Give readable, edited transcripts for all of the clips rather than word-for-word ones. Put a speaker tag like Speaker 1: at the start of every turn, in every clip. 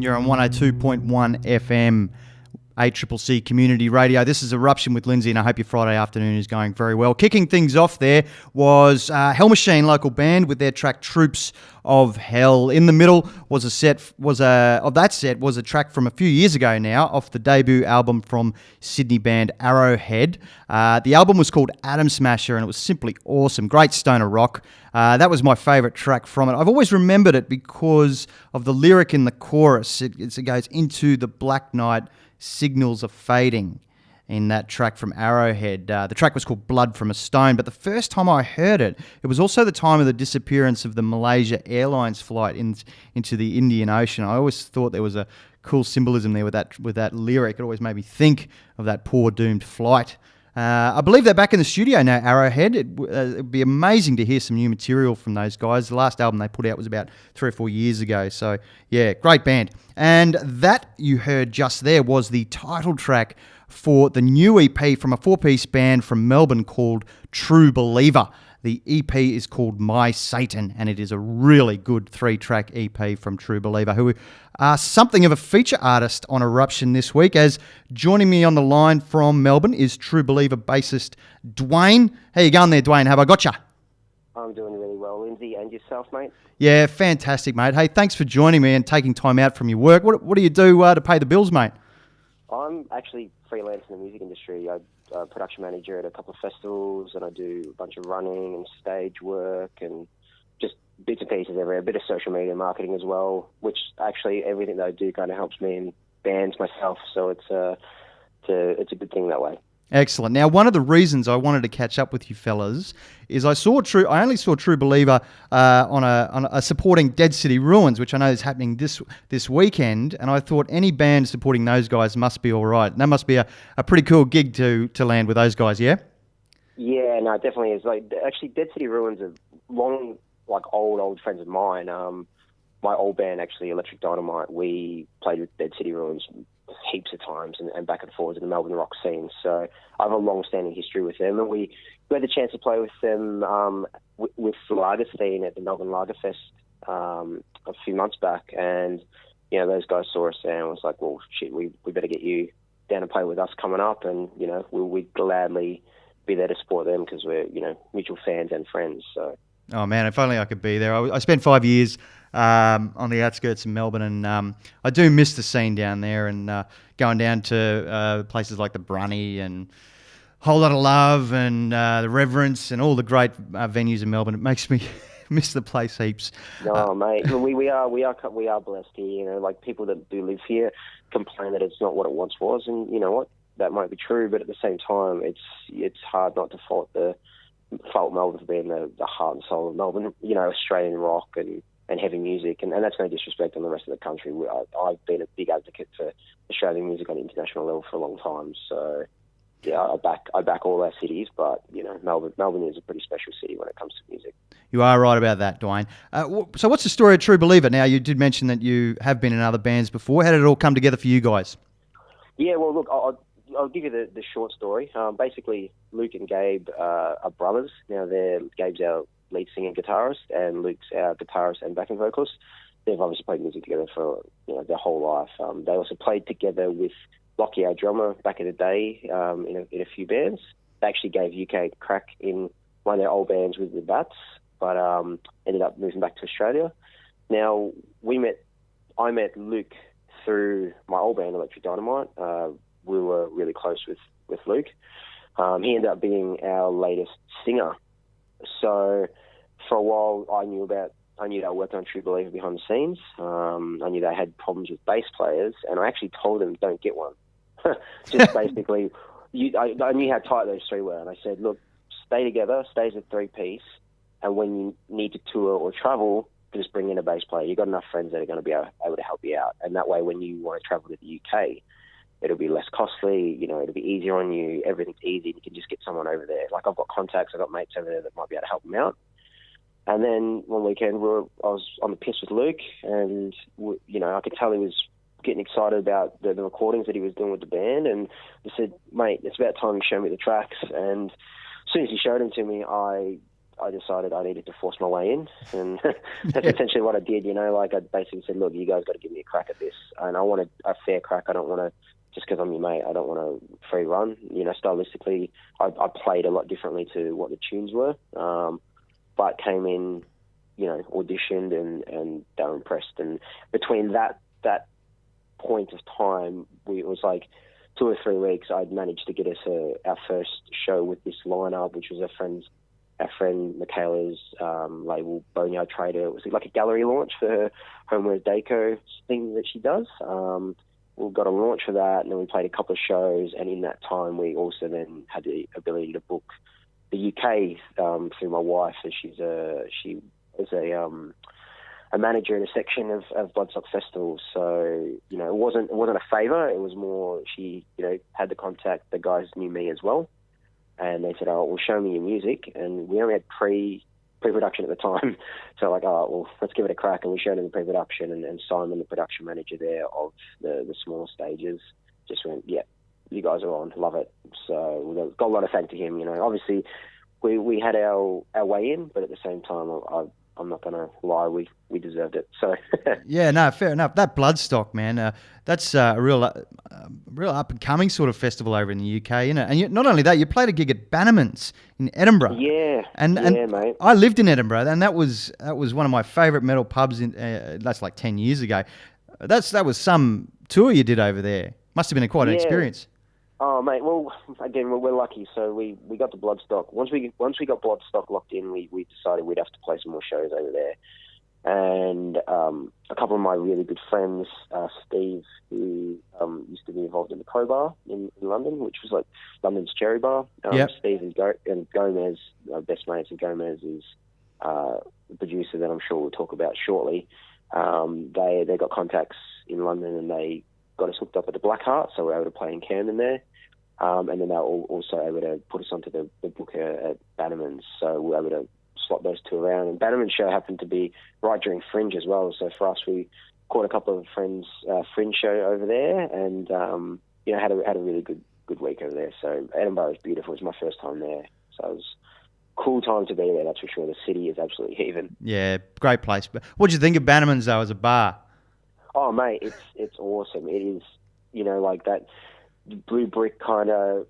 Speaker 1: You're on 102.1 FM, ACCC Community Radio. This is Eruption with Lindsay, and I hope your Friday afternoon is going very well. Kicking things off there was Hell Machine, local band, with their track "Troops of Hell." In the middle was a track from a few years ago now, off the debut album from Sydney band Arrowhead. The album was called Atom Smasher, and it was simply awesome. Great stoner rock. That was my favourite track from it. I've always remembered it because of the lyric in the chorus. It goes, "Into the black night, signals are fading," in that track from Arrowhead. The track was called Blood from a Stone, but the first time I heard it, it was also the time of the disappearance of the Malaysia Airlines flight into the Indian Ocean. I always thought there was a cool symbolism there with that lyric. It always made me think of that poor doomed flight. I believe they're back in the studio now, Arrowhead. It'd be amazing to hear some new material from those guys. The last album they put out was about 3 or 4 years ago. So, yeah, great band. And that you heard just there was the title track for the new EP from a 4-piece band from Melbourne called True Believer. The EP is called My Satan, and it is a really good 3-track EP from True Believer, who are something of a feature artist on Eruption this week. As joining me on the line from Melbourne is True Believer bassist Duane. How you going there, Duane? Have I got you?
Speaker 2: I'm doing really well, Lindsay. And yourself, mate?
Speaker 1: Yeah, fantastic, mate. Hey, thanks for joining me and taking time out from your work. What do you do to pay the bills, mate?
Speaker 2: I'm actually freelance in the music industry. I'm a production manager at a couple of festivals, and I do a bunch of running and stage work and just bits and pieces everywhere. A bit of social media marketing as well, which actually everything that I do kind of helps me in bands myself. So it's a good thing that way.
Speaker 1: Excellent. Now, one of the reasons I wanted to catch up with you fellas is I only saw True Believer on a supporting Dead City Ruins, which I know is happening this weekend, and I thought any band supporting those guys must be all right. And that must be a pretty cool gig to land with those guys, yeah? Yeah,
Speaker 2: no, it definitely is. Like, actually, Dead City Ruins are old friends of mine. My old band, actually, Electric Dynamite, we played with Dead City Ruins heaps of times and back and forwards in the Melbourne rock scene. So I have a long-standing history with them, and we had the chance to play with them with the Lager scene at the Melbourne Lager Fest a few months back. And, you know, those guys saw us there and was like, well, shit, we better get you down and play with us coming up. And, you know, we'd gladly be there to support them because we're, you know, mutual fans and friends. So.
Speaker 1: Oh, man, if only I could be there. I spent 5 years on the outskirts of Melbourne, and I do miss the scene down there, and going down to places like the Brunny and Whole Lot of Love and the Reverence and all the great venues in Melbourne. It makes me miss the place heaps.
Speaker 2: No, mate, we are blessed here. You know, like people that do live here complain that it's not what it once was, and you know what, that might be true, but at the same time, it's hard not to fault Melbourne for being the heart and soul of Melbourne. You know, Australian rock and heavy music, and that's no disrespect on the rest of the country. I've been a big advocate for Australian music on the international level for a long time. So, yeah, I back all our cities, but you know, Melbourne is a pretty special city when it comes to music.
Speaker 1: You are right about that, Duane. So, what's the story of True Believer? Now, you did mention that you have been in other bands before. How did it all come together for you guys?
Speaker 2: Yeah, well, look, I'll give you the short story. Basically, Luke and Gabe are brothers. Now, Gabe's our lead singer and guitarist, and Luke's our guitarist and backing vocalist. They've obviously played music together for their whole life. They also played together with Lockie, our drummer, back in the day in a few bands. They actually gave UK a crack in one of their old bands with the Bats, but ended up moving back to Australia. Now, I met Luke through my old band, Electric Dynamite. We were really close with Luke. He ended up being our latest singer. So for a while, I knew they worked on True Believer behind the scenes. I knew they had problems with bass players, and I actually told them, don't get one. Just basically, I knew how tight those three were, and I said, look, stay together, stay as a 3-piece, and when you need to tour or travel, just bring in a bass player. You've got enough friends that are going to be able to help you out, and that way when you want to travel to the UK, it'll be less costly, you know, it'll be easier on you, everything's easy, you can just get someone over there. Like, I've got contacts, I've got mates over there that might be able to help them out. And then one weekend, I was on the piss with Luke, and, you know, I could tell he was getting excited about the recordings that he was doing with the band, and I said, mate, it's about time you show me the tracks. And as soon as he showed them to me, I I decided I needed to force my way in, and that's essentially what I did. Like I basically said, look, you guys got to give me a crack at this, and I want a fair crack. I don't want to, just because I'm your mate, I don't want a free run. Stylistically, I played a lot differently to what the tunes were, but came in, auditioned, and they were impressed. And between that point of time, it was like 2 or 3 weeks, I'd managed to get us our first show with this lineup, which was our friend Michaela's label, Boneyard Trader. It was like a gallery launch for her homeware deco thing that she does. We got a launch for that, and then we played a couple of shows, and in that time we also then had the ability to book the UK through my wife, and she was a manager in a section of Bloodstock festivals. So, it wasn't a favour, it was more she, had the contact, the guys knew me as well. And they said, well, show me your music. And we only had pre-production at the time. So let's give it a crack. And we showed him the pre-production, and Simon, the production manager there of the smaller stages, just went, yeah, you guys are on, love it. So we got a lot of thanks to him. Obviously we had our way in, but at the same time, I'm not going to lie, we deserved it. So
Speaker 1: yeah, no, fair enough. That Bloodstock, man, that's a real up and coming sort of festival over in the UK, And not only that, you played a gig at Bannerman's in Edinburgh.
Speaker 2: Yeah,
Speaker 1: and
Speaker 2: mate.
Speaker 1: I lived in Edinburgh, and that was one of my favourite metal pubs. That's like 10 years ago. That was some tour you did over there. Must have been quite an experience.
Speaker 2: Oh, mate. Well, again, we're lucky. So we got the Bloodstock. Once we got Bloodstock locked in, we decided we'd have to play some more shows over there. And a couple of my really good friends, Steve, who used to be involved in the Pro Bar in London, which was like London's Cherry Bar. Steve and Gomez, best mates, and Gomez is the producer that I'm sure we'll talk about shortly. They got contacts in London, and they got us hooked up at the Black Heart, so we were able to play in Camden there. And then they were also able to put us onto the booker at Bannerman's, so we were able to slot those two around. And Bannerman's show happened to be right during Fringe as well, so for us, we caught a couple of friends' Fringe show over there, and had a really good week over there. So Edinburgh was beautiful. It was my first time there, so it was a cool time to be there, that's for sure. The city is absolutely heaving.
Speaker 1: Yeah, great place. But what did you think of Bannerman's though as a bar?
Speaker 2: Oh, mate, it's awesome. It is, like that blue brick kind of,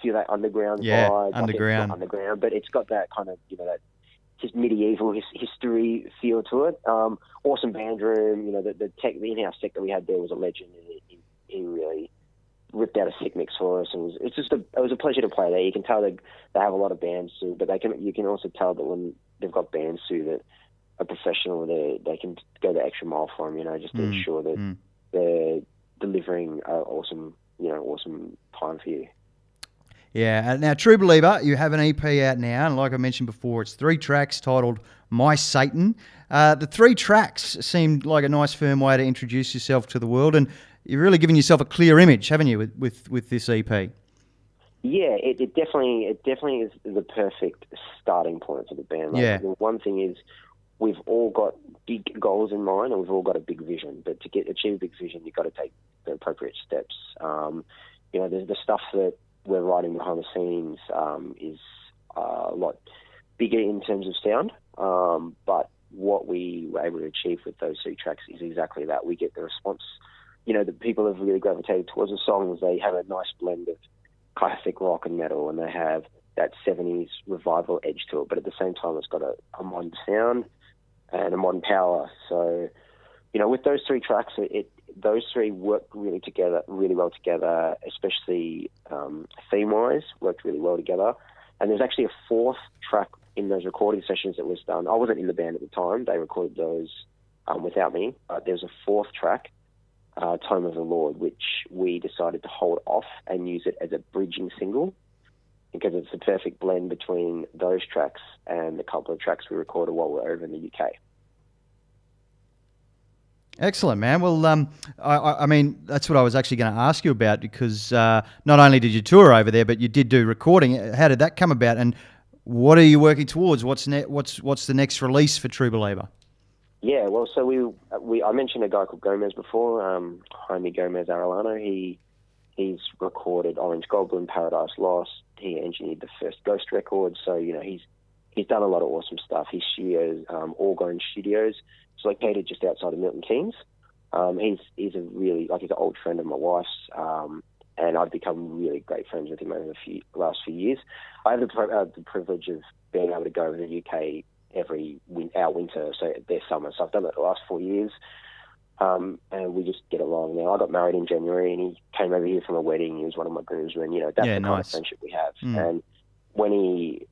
Speaker 2: feel that underground vibe.
Speaker 1: Underground.
Speaker 2: Like it's not underground, but it's got that kind of, that just medieval history feel to it. Awesome band room. The in-house tech that we had there was a legend. He really ripped out a sick mix for us. It was a pleasure to play there. You can tell they have a lot of bands too, but you can also tell that when they've got bands too that are professional, they can go the extra mile for them, just to ensure that they're delivering awesome time for you.
Speaker 1: Yeah. Now, True Believer, you have an EP out now, and like I mentioned before, it's 3 tracks titled My Satan. The 3 tracks seemed like a nice, firm way to introduce yourself to the world, and you've really given yourself a clear image, haven't you, with this EP?
Speaker 2: Yeah, it definitely is the perfect starting point for the band. The one thing is, we've all got big goals in mind, and we've all got a big vision. But to achieve a big vision, you've got to take the appropriate steps. There's the stuff that we're writing behind the scenes is a lot bigger in terms of sound. But what we were able to achieve with those 3 tracks is exactly that. We get the response. The people have really gravitated towards the songs. They have a nice blend of classic rock and metal, and they have that 70s revival edge to it. But at the same time, it's got a modern sound and a modern power. So, with those 3 tracks, those 3 work really well together, especially theme-wise, worked really well together. And there's actually a 4th track in those recording sessions that was done. I wasn't in the band at the time. They recorded those without me. But there's a 4th track, Tome of the Lord, which we decided to hold off and use it as a bridging single, because it's the perfect blend between those tracks and the couple of tracks we recorded while we were over in the UK.
Speaker 1: Excellent, man. Well, I mean, that's what I was actually going to ask you about, because not only did you tour over there, but you did do recording. How did that come about, and what are you working towards? What's the next release for True Believer?
Speaker 2: Yeah, well, so I mentioned a guy called Gomez before, Jaime Gomez Arellano. He's recorded Orange Goblin, Paradise Lost. He engineered the first Ghost record, so he's he's done a lot of awesome stuff. His studio's Orgone Studios. It's located just outside of Milton Keynes. He's a really, like, he's an old friend of my wife's, and I've become really great friends with him over the last few years. I have the privilege of being able to go over to the UK our winter, so their summer. So I've done it the last 4 years, and we just get along now. I got married in January, and he came over here from a wedding. He was one of my groomsmen. You know, that's the kind of friendship we have. And when he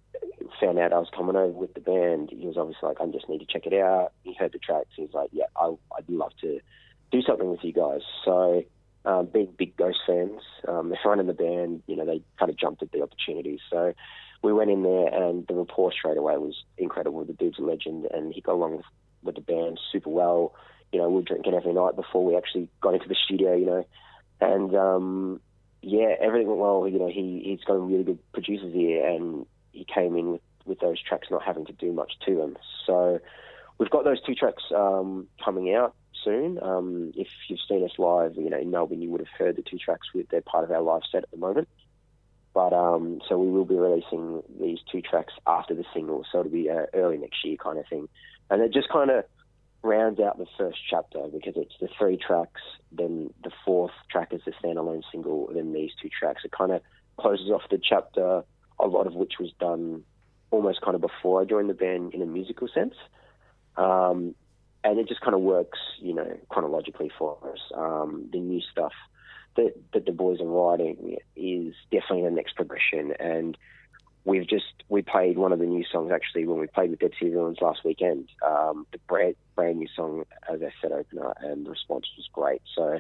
Speaker 2: found out I was coming over with the band, he was obviously like, I just need to check it out. He heard the tracks. He was like, yeah, I'd love to do something with you guys. So being big Ghost fans, everyone in the band, you know, they kind of jumped at the opportunity. So we went in there, and the rapport straight away was incredible. The dude's a legend, and he got along with the band super well. You know, we were drinking every night before we actually got into the studio, you know. And, yeah, everything went well. You know, he's got really good producers here, and he came in with those tracks not having to do much to them. So we've got those 2 tracks coming out soon. If you've seen us live, you know, in Melbourne, you would have heard the 2 tracks. They're part of our live set at the moment. But so we will be releasing these 2 tracks after the single, so it'll be early next year kind of thing. And it just kind of rounds out the first chapter, because it's the 3 tracks, then the 4th track is the standalone single, then these 2 tracks. It kind of closes off the chapter, a lot of which was done almost kind of before I joined the band in a musical sense. And it just kind of works, you know, chronologically for us. The new stuff that the boys are writing is definitely the next progression. And we played one of the new songs, actually, when we played with Dead Sea Villains last weekend, the brand new song as our set opener, and the response was great. So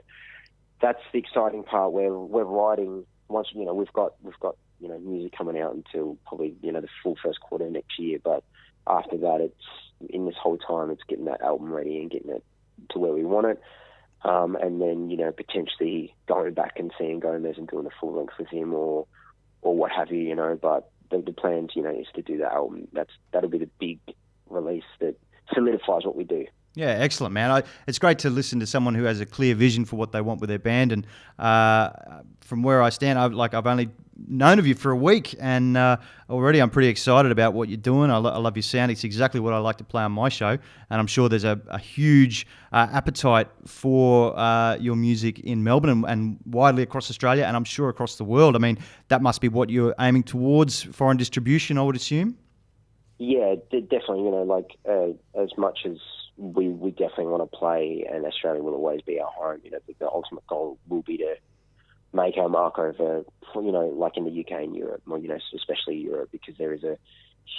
Speaker 2: that's the exciting part, where we're writing, once, you know, we've got, you know, music coming out until probably, you know, the full first quarter next year. But after that, it's, in this whole time, it's getting that album ready and getting it to where we want it. And then, you know, potentially going back and seeing Gomez and doing a full length with him, or what have you know. But the plans, you know, is to do that album. That'll be the big release that solidifies what we do.
Speaker 1: Yeah, excellent, man. It's great to listen to someone who has a clear vision for what they want with their band. And from where I stand, I've only known of you for a week, and already I'm pretty excited about what you're doing. I love your sound. It's exactly what I like to play on my show, and I'm sure there's a huge appetite for your music in Melbourne and widely across Australia, and I'm sure across the world. I mean, that must be what you're aiming towards, foreign distribution, I would assume?
Speaker 2: Yeah, definitely. You know, like as much as we definitely want to play, and Australia will always be our home. You know, the ultimate goal will be to make our mark over, you know, like in the UK and Europe, or, you know, especially Europe, because there is a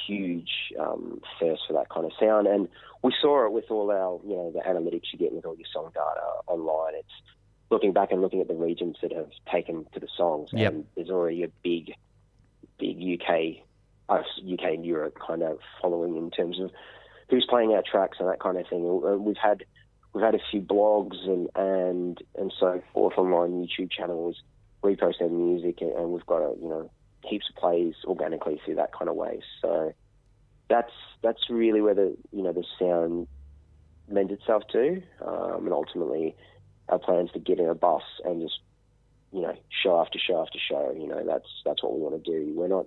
Speaker 2: huge thirst for that kind of sound. And we saw it with all our, you know, the analytics you get with all your song data online. It's looking back and looking at the regions that have taken to the songs, and there's already a big UK and Europe kind of following in terms of who's playing our tracks and that kind of thing. We've had a few blogs and so forth, online YouTube channels repost their music, and we've got you know, heaps of plays organically through that kind of way. So that's really where the sound lends itself to, and ultimately our plans to get in a bus and just, you know, show after show after show. You know, that's what we want to do. We're not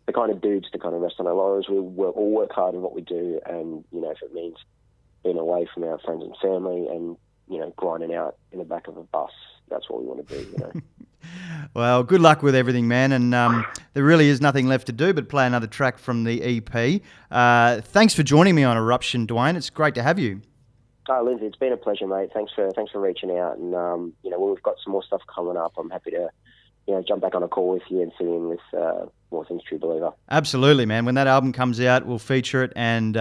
Speaker 2: the kind of dudes to kind of rest on our laurels. We all work hard in what we do, and, you know, if it means being away from our friends and family and, you know, grinding out in the back of a bus, that's what we want to do, you know.
Speaker 1: Well, good luck with everything, man, and there really is nothing left to do but play another track from the EP. Thanks for joining me on Eruption, Duane. It's great to have you.
Speaker 2: Lindsay, it's been a pleasure, mate. Thanks for reaching out, and you know, when we've got some more stuff coming up, I'm happy to, you know, jump back on a call with you and fill in with more things True Believer.
Speaker 1: Absolutely, man. When that album comes out, we'll feature it, and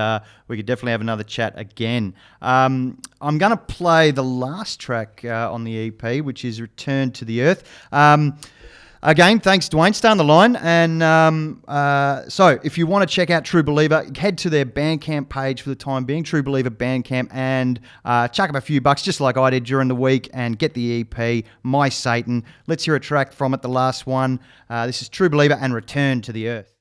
Speaker 1: we could definitely have another chat again. I'm going to play the last track on the EP, which is Return to the Earth. Again, thanks, Duane. Stay on the line. And so if you want to check out True Believer, head to their Bandcamp page for the time being, True Believer Bandcamp, and chuck up a few bucks just like I did during the week and get the EP, My Satan. Let's hear a track from it, the last one. This is True Believer and Return to the Earth.